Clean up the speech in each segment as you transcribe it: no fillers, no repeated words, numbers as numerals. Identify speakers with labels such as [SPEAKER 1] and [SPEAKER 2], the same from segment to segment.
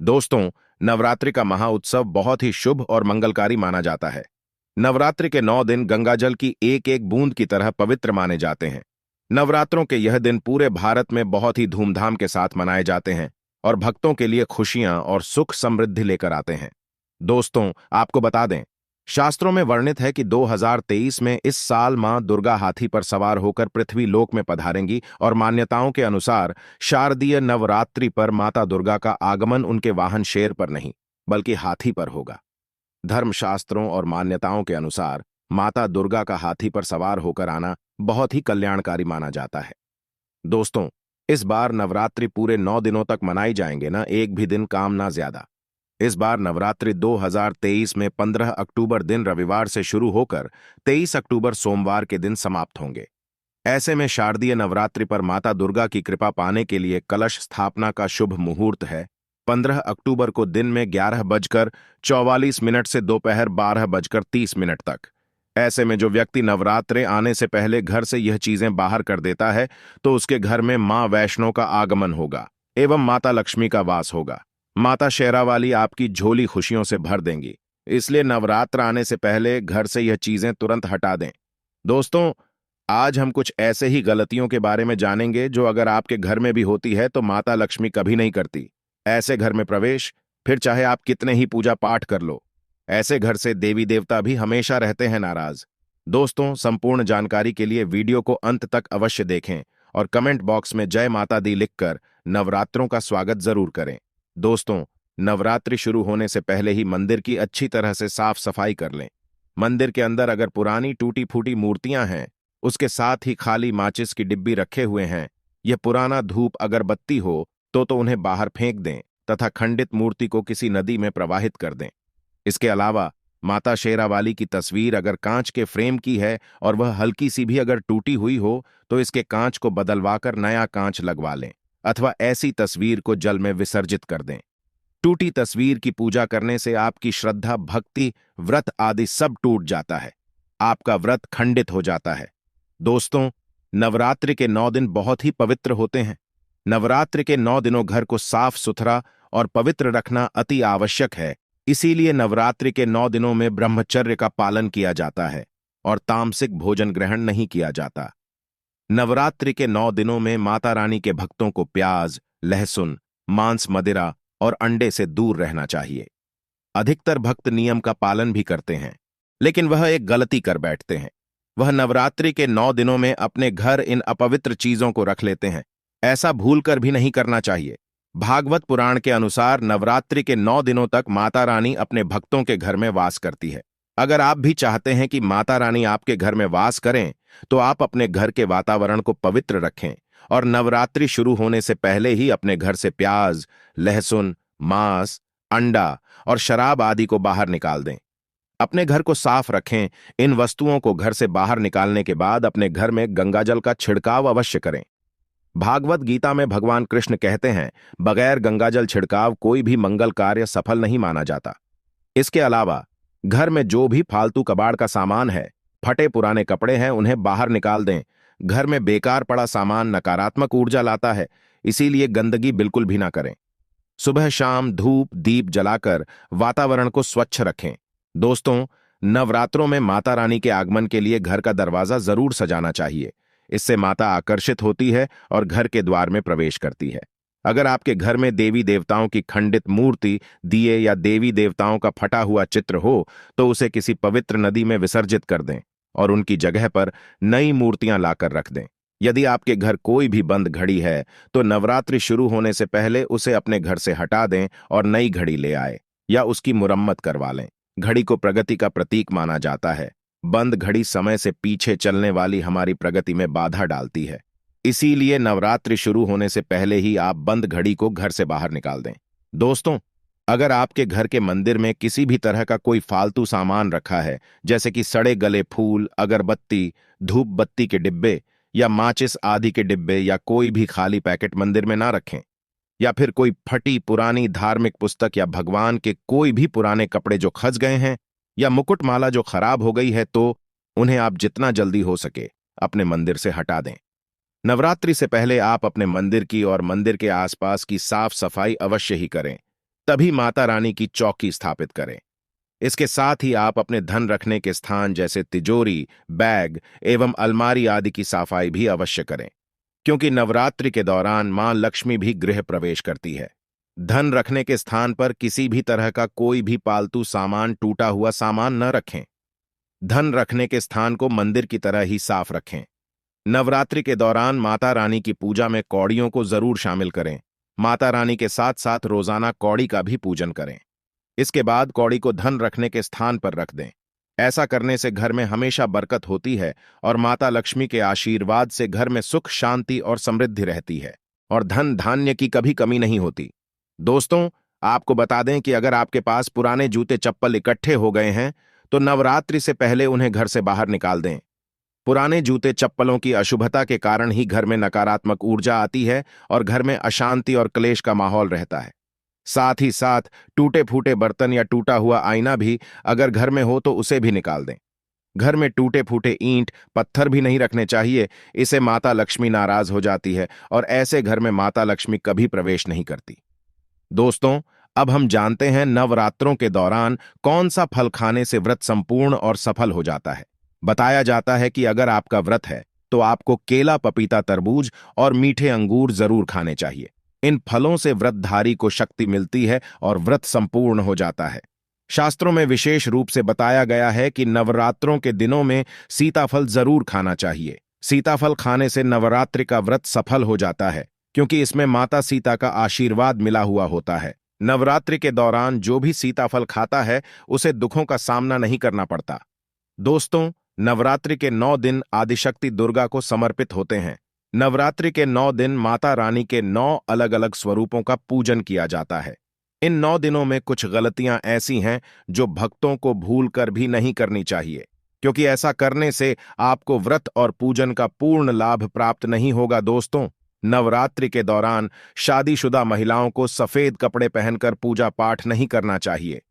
[SPEAKER 1] दोस्तों, नवरात्रि का महाउत्सव बहुत ही शुभ और मंगलकारी माना जाता है। नवरात्रि के 9 दिन गंगाजल की एक एक बूंद की तरह पवित्र माने जाते हैं। नवरात्रों के यह दिन पूरे भारत में बहुत ही धूमधाम के साथ मनाए जाते हैं और भक्तों के लिए खुशियां और सुख समृद्धि लेकर आते हैं। दोस्तों, आपको बता दें, शास्त्रों में वर्णित है कि 2023 में इस साल मां दुर्गा हाथी पर सवार होकर पृथ्वी लोक में पधारेंगी और मान्यताओं के अनुसार शारदीय नवरात्रि पर माता दुर्गा का आगमन उनके वाहन शेर पर नहीं बल्कि हाथी पर होगा। धर्मशास्त्रों और मान्यताओं के अनुसार माता दुर्गा का हाथी पर सवार होकर आना बहुत ही कल्याणकारी माना जाता है। दोस्तों, इस बार नवरात्रि पूरे 9 दिनों तक मनाई जाएंगे ना, एक भी दिन काम ना ज्यादा। इस बार नवरात्रि 2023 में 15 अक्टूबर दिन रविवार से शुरू होकर 23 अक्टूबर सोमवार के दिन समाप्त होंगे। ऐसे में शारदीय नवरात्रि पर माता दुर्गा की कृपा पाने के लिए कलश स्थापना का शुभ मुहूर्त है 15 अक्टूबर को दिन में 11:44 से दोपहर 12:30 तक। ऐसे में जो व्यक्ति नवरात्रे आने से पहले घर से यह चीजें बाहर कर देता है तो उसके घर में मां वैष्णो का आगमन होगा एवं माता लक्ष्मी का वास होगा। माता शेरावाली आपकी झोली खुशियों से भर देंगी, इसलिए नवरात्र आने से पहले घर से यह चीजें तुरंत हटा दें। दोस्तों, आज हम कुछ ऐसे ही गलतियों के बारे में जानेंगे जो अगर आपके घर में भी होती है तो माता लक्ष्मी कभी नहीं करती। ऐसे घर में प्रवेश, फिर चाहे आप कितने ही पूजा पाठ कर लो, ऐसे घर से देवी देवता भी हमेशा रहते हैं नाराज। दोस्तों, संपूर्ण जानकारी के लिए वीडियो को अंत तक अवश्य देखें और कमेंट बॉक्स में जय माता दी लिखकर नवरात्रों का स्वागत जरूर करें। दोस्तों, नवरात्रि शुरू होने से पहले ही मंदिर की अच्छी तरह से साफ सफाई कर लें। मंदिर के अंदर अगर पुरानी टूटी फूटी मूर्तियां हैं, उसके साथ ही खाली माचिस की डिब्बी रखे हुए हैं, यह पुराना धूप अगरबत्ती हो तो उन्हें बाहर फेंक दें तथा खंडित मूर्ति को किसी नदी में प्रवाहित कर दें। इसके अलावा माता शेरावाली की तस्वीर अगर कांच के फ्रेम की है और वह हल्की सी भी अगर टूटी हुई हो तो इसके कांच को बदलवाकर नया कांच लगवा लें अथवा ऐसी तस्वीर को जल में विसर्जित कर दें। टूटी तस्वीर की पूजा करने से आपकी श्रद्धा, भक्ति, व्रत आदि सब टूट जाता है, आपका व्रत खंडित हो जाता है। दोस्तों, नवरात्रि के 9 दिन बहुत ही पवित्र होते हैं। नवरात्रि के 9 दिनों घर को साफ सुथरा और पवित्र रखना अति आवश्यक है। इसीलिए नवरात्रि के 9 दिनों में ब्रह्मचर्य का पालन किया जाता है और तामसिक भोजन ग्रहण नहीं किया जाता। नवरात्रि के 9 दिनों में माता रानी के भक्तों को प्याज, लहसुन, मांस, मदिरा और अंडे से दूर रहना चाहिए। अधिकतर भक्त नियम का पालन भी करते हैं, लेकिन वह एक गलती कर बैठते हैं। वह नवरात्रि के 9 दिनों में अपने घर इन अपवित्र चीजों को रख लेते हैं। ऐसा भूलकर भी नहीं करना चाहिए। भागवत पुराण के अनुसार नवरात्रि के 9 दिनों तक माता रानी अपने भक्तों के घर में वास करती है। अगर आप भी चाहते हैं कि माता रानी आपके घर में वास करें तो आप अपने घर के वातावरण को पवित्र रखें और नवरात्रि शुरू होने से पहले ही अपने घर से प्याज, लहसुन, मांस, अंडा और शराब आदि को बाहर निकाल दें। अपने घर को साफ रखें। इन वस्तुओं को घर से बाहर निकालने के बाद अपने घर में गंगाजल का छिड़काव अवश्य करें। भागवत गीता में भगवान कृष्ण कहते हैं, बगैर गंगाजल छिड़काव कोई भी मंगल कार्य सफल नहीं माना जाता। इसके अलावा घर में जो भी फालतू कबाड़ का सामान है, फटे पुराने कपड़े हैं, उन्हें बाहर निकाल दें। घर में बेकार पड़ा सामान नकारात्मक ऊर्जा लाता है, इसीलिए गंदगी बिल्कुल भी ना करें। सुबह शाम धूप दीप जलाकर वातावरण को स्वच्छ रखें। दोस्तों, नवरात्रों में माता रानी के आगमन के लिए घर का दरवाजा जरूर सजाना चाहिए। इससे माता आकर्षित होती है और घर के द्वार में प्रवेश करती है। अगर आपके घर में देवी देवताओं की खंडित मूर्ति, दिए या देवी देवताओं का फटा हुआ चित्र हो तो उसे किसी पवित्र नदी में विसर्जित कर दें और उनकी जगह पर नई मूर्तियां लाकर रख दें। यदि आपके घर कोई भी बंद घड़ी है तो नवरात्रि शुरू होने से पहले उसे अपने घर से हटा दें और नई घड़ी ले आए या उसकी मुरम्मत करवा लें। घड़ी को प्रगति का प्रतीक माना जाता है। बंद घड़ी समय से पीछे चलने वाली हमारी प्रगति में बाधा डालती है। इसीलिए नवरात्रि शुरू होने से पहले ही आप बंद घड़ी को घर से बाहर निकाल दें। दोस्तों, अगर आपके घर के मंदिर में किसी भी तरह का कोई फालतू सामान रखा है, जैसे कि सड़े गले फूल, अगरबत्ती, धूप बत्ती के डिब्बे या माचिस आदि के डिब्बे या कोई भी खाली पैकेट मंदिर में ना रखें, या फिर कोई फटी पुरानी धार्मिक पुस्तक या भगवान के कोई भी पुराने कपड़े जो खस गए हैं या मुकुटमाला जो खराब हो गई है, तो उन्हें आप जितना जल्दी हो सके अपने मंदिर से हटा दें। नवरात्रि से पहले आप अपने मंदिर की और मंदिर के आसपास की साफ सफाई अवश्य ही करें। तभी माता रानी की चौकी स्थापित करें। इसके साथ ही आप अपने धन रखने के स्थान जैसे तिजोरी, बैग एवं अलमारी आदि की सफाई भी अवश्य करें, क्योंकि नवरात्रि के दौरान मां लक्ष्मी भी गृह प्रवेश करती है। धन रखने के स्थान पर किसी भी तरह का कोई भी पालतू सामान, टूटा हुआ सामान न रखें। धन रखने के स्थान को मंदिर की तरह ही साफ रखें। नवरात्रि के दौरान माता रानी की पूजा में कौड़ियों को जरूर शामिल करें। माता रानी के साथ साथ रोजाना कौड़ी का भी पूजन करें। इसके बाद कौड़ी को धन रखने के स्थान पर रख दें। ऐसा करने से घर में हमेशा बरकत होती है और माता लक्ष्मी के आशीर्वाद से घर में सुख, शांति और समृद्धि रहती है और धन धान्य की कभी कमी नहीं होती। दोस्तों, आपको बता दें कि अगर आपके पास पुराने जूते चप्पल इकट्ठे हो गए हैं तो नवरात्रि से पहले उन्हें घर से बाहर निकाल दें। पुराने जूते चप्पलों की अशुभता के कारण ही घर में नकारात्मक ऊर्जा आती है और घर में अशांति और क्लेश का माहौल रहता है। साथ ही साथ टूटे फूटे बर्तन या टूटा हुआ आईना भी अगर घर में हो तो उसे भी निकाल दें। घर में टूटे फूटे ईंट, पत्थर भी नहीं रखने चाहिए। इसे माता लक्ष्मी नाराज हो जाती है और ऐसे घर में माता लक्ष्मी कभी प्रवेश नहीं करती। दोस्तों, अब हम जानते हैं नवरात्रों के दौरान कौन सा फल खाने से व्रत संपूर्ण और सफल हो जाता है। बताया जाता है कि अगर आपका व्रत है तो आपको केला, पपीता, तरबूज और मीठे अंगूर जरूर खाने चाहिए। इन फलों से व्रतधारी को शक्ति मिलती है और व्रत संपूर्ण हो जाता है। शास्त्रों में विशेष रूप से बताया गया है कि नवरात्रों के दिनों में सीताफल जरूर खाना चाहिए। सीताफल खाने से नवरात्रि का व्रत सफल हो जाता है, क्योंकि इसमें माता सीता का आशीर्वाद मिला हुआ होता है। नवरात्रि के दौरान जो भी सीताफल खाता है उसे दुखों का सामना नहीं करना पड़ता। दोस्तों, नवरात्रि के 9 दिन आदिशक्ति दुर्गा को समर्पित होते हैं। नवरात्रि के 9 दिन माता रानी के 9 अलग अलग स्वरूपों का पूजन किया जाता है। इन 9 दिनों में कुछ गलतियां ऐसी हैं जो भक्तों को भूल कर भी नहीं करनी चाहिए, क्योंकि ऐसा करने से आपको व्रत और पूजन का पूर्ण लाभ प्राप्त नहीं होगा। दोस्तों, नवरात्रि के दौरान शादीशुदा महिलाओं को सफेद कपड़े पहनकर पूजा पाठ नहीं करना चाहिए।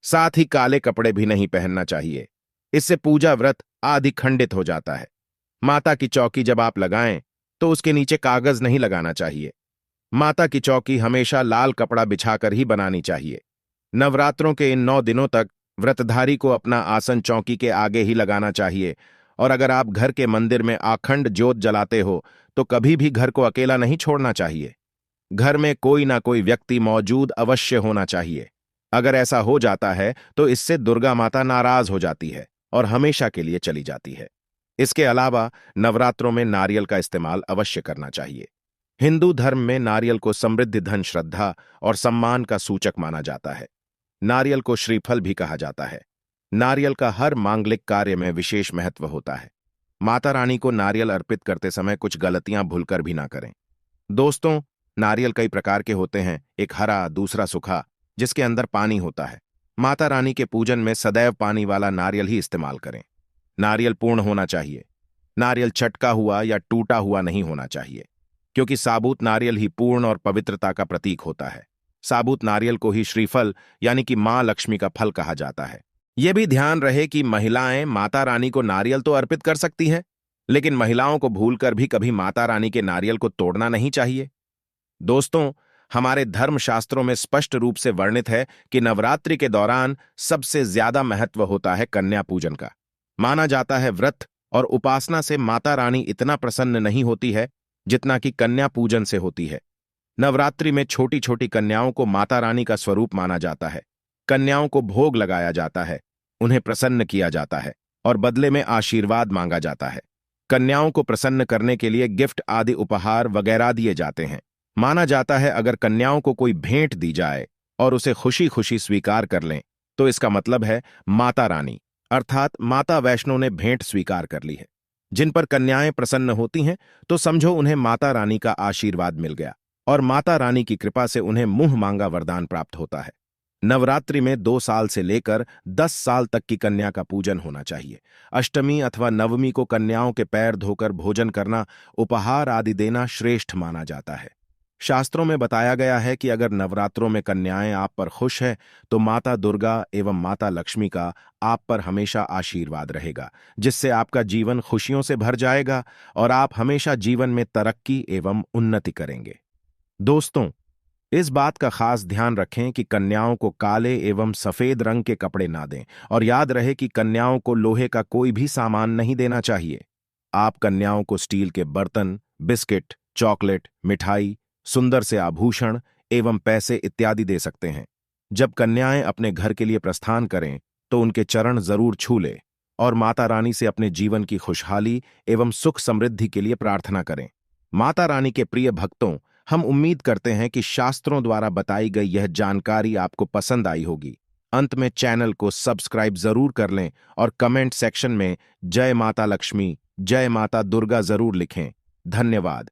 [SPEAKER 1] साथ ही काले कपड़े भी नहीं पहनना चाहिए। इससे पूजा व्रत आदि खंडित हो जाता है। माता की चौकी जब आप लगाएं तो उसके नीचे कागज नहीं लगाना चाहिए। माता की चौकी हमेशा लाल कपड़ा बिछाकर ही बनानी चाहिए। नवरात्रों के इन 9 दिनों तक व्रतधारी को अपना आसन चौकी के आगे ही लगाना चाहिए। और अगर आप घर के मंदिर में अखंड ज्योत जलाते हो तो कभी भी घर को अकेला नहीं छोड़ना चाहिए। घर में कोई ना कोई व्यक्ति मौजूद अवश्य होना चाहिए। अगर ऐसा हो जाता है तो इससे दुर्गा माता नाराज हो जाती है और हमेशा के लिए चली जाती है। इसके अलावा नवरात्रों में नारियल का इस्तेमाल अवश्य करना चाहिए। हिंदू धर्म में नारियल को समृद्धि, धन, श्रद्धा और सम्मान का सूचक माना जाता है। नारियल को श्रीफल भी कहा जाता है। नारियल का हर मांगलिक कार्य में विशेष महत्व होता है। माता रानी को नारियल अर्पित करते समय कुछ गलतियां भूलकर भी ना करें। दोस्तों, नारियल कई प्रकार के होते हैं, एक हरा, दूसरा सूखा, जिसके अंदर पानी होता है। माता रानी के पूजन में सदैव पानी वाला नारियल ही इस्तेमाल करें। नारियल पूर्ण होना चाहिए। नारियल चटका हुआ या टूटा हुआ नहीं होना चाहिए, क्योंकि साबुत नारियल ही पूर्ण और पवित्रता का प्रतीक होता है। साबुत नारियल को ही श्रीफल यानी कि मां लक्ष्मी का फल कहा जाता है। यह भी ध्यान रहे कि महिलाएं माता रानी को नारियल तो अर्पित कर सकती हैं, लेकिन महिलाओं को भूलकर भी कभी माता रानी के नारियल को तोड़ना नहीं चाहिए। दोस्तों, हमारे धर्मशास्त्रों में स्पष्ट रूप से वर्णित है कि नवरात्रि के दौरान सबसे ज्यादा महत्व होता है कन्या पूजन का। माना जाता है व्रत और उपासना से माता रानी इतना प्रसन्न नहीं होती है जितना कि कन्या पूजन से होती है। नवरात्रि में छोटी छोटी कन्याओं को माता रानी का स्वरूप माना जाता है। कन्याओं को भोग लगाया जाता है, उन्हें प्रसन्न किया जाता है और बदले में आशीर्वाद मांगा जाता है। कन्याओं को प्रसन्न करने के लिए गिफ्ट आदि उपहार वगैरह दिए जाते हैं। माना जाता है अगर कन्याओं को कोई भेंट दी जाए और उसे खुशी खुशी स्वीकार कर लें तो इसका मतलब है माता रानी अर्थात माता वैष्णो ने भेंट स्वीकार कर ली है। जिन पर कन्याएं प्रसन्न होती हैं तो समझो उन्हें माता रानी का आशीर्वाद मिल गया और माता रानी की कृपा से उन्हें मुंह मांगा वरदान प्राप्त होता है। नवरात्रि में 2 साल से लेकर 10 साल तक की कन्या का पूजन होना चाहिए। अष्टमी अथवा नवमी को कन्याओं के पैर धोकर भोजन करना, उपहार आदि देना श्रेष्ठ माना जाता है। शास्त्रों में बताया गया है कि अगर नवरात्रों में कन्याएं आप पर खुश हैं तो माता दुर्गा एवं माता लक्ष्मी का आप पर हमेशा आशीर्वाद रहेगा, जिससे आपका जीवन खुशियों से भर जाएगा और आप हमेशा जीवन में तरक्की एवं उन्नति करेंगे। दोस्तों, इस बात का खास ध्यान रखें कि कन्याओं को काले एवं सफेद रंग के कपड़े ना दें और याद रहे कि कन्याओं को लोहे का कोई भी सामान नहीं देना चाहिए। आप कन्याओं को स्टील के बर्तन, बिस्किट, चॉकलेट, मिठाई, सुंदर से आभूषण एवं पैसे इत्यादि दे सकते हैं। जब कन्याएं अपने घर के लिए प्रस्थान करें तो उनके चरण जरूर छू ले और माता रानी से अपने जीवन की खुशहाली एवं सुख समृद्धि के लिए प्रार्थना करें। माता रानी के प्रिय भक्तों, हम उम्मीद करते हैं कि शास्त्रों द्वारा बताई गई यह जानकारी आपको पसंद आई होगी। अंत में चैनल को सब्सक्राइब जरूर कर लें और कमेंट सेक्शन में जय माता लक्ष्मी, जय माता दुर्गा जरूर लिखें। धन्यवाद।